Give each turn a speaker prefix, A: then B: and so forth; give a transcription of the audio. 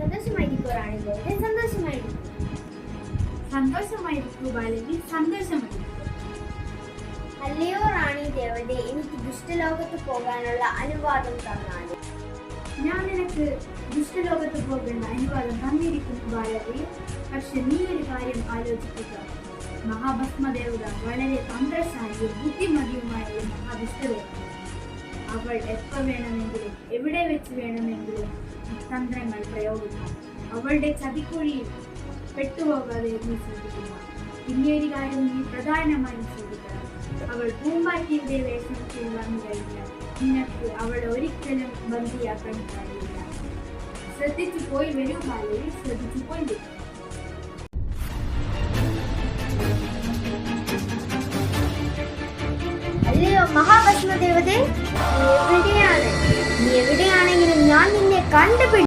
A: സന്തോഷമായിരിക്കൂ റാണി ദേവതേ, സന്തോഷമായിരിക്കും.
B: സന്തോഷമായിരിക്കൂ ബാലകി, സന്തോഷമായിരിക്കും.
A: അല്ലയോ റാണി ദേവതേ, എനിക്ക് ദുഷ്ടലോകത്ത് പോകാനുള്ള അനുവാദം തന്നാലും.
B: ഞാൻ നിനക്ക് ദുഷ്ടലോകത്ത് പോകേണ്ട അനുവാദം തന്നിരിക്കുന്നു ബാലകി. പക്ഷെ നീ ഒരു കാര്യം ആലോചിക്കുക. മഹാഭസ്മദേവത വളരെ തന്ത്രശാലിയും ബുദ്ധിമതിയുമായ ഒരു മഹാദുഷ്ടദേവത. അവൾ എപ്പോൾ വേണമെങ്കിലും എവിടെ വെച്ച് വേണമെങ്കിലും തന്ത്രങ്ങൾ പ്രയോഗിക്കാം. അവളുടെ ചതിക്കുഴിയിൽ പെട്ടുപോകാതെ നീ ശ്രദ്ധിക്കുക. പിന്നീട് കാര്യം നീ പ്രധാനമായും ശ്രദ്ധിക്കണം. അവൾ പൂമ്പാറ്റിയുടെ വേഷത്തിൽ വന്നു കഴിഞ്ഞാൽ നിനക്ക് അവളെ ഒരിക്കലും ബന്ധിയാക്കാൻ കഴിയില്ല. ശ്രദ്ധിച്ചു പോയി വരൂ ബാലകി, ശ്രദ്ധിച്ചു പോയി വരൂ.
A: അല്ലയോ മഹാഭസ്മദേവതേ, നീ എവിടെയാണെങ്കിലും ഞാൻ നിന്നെ കണ്ടുപിടിക്കും.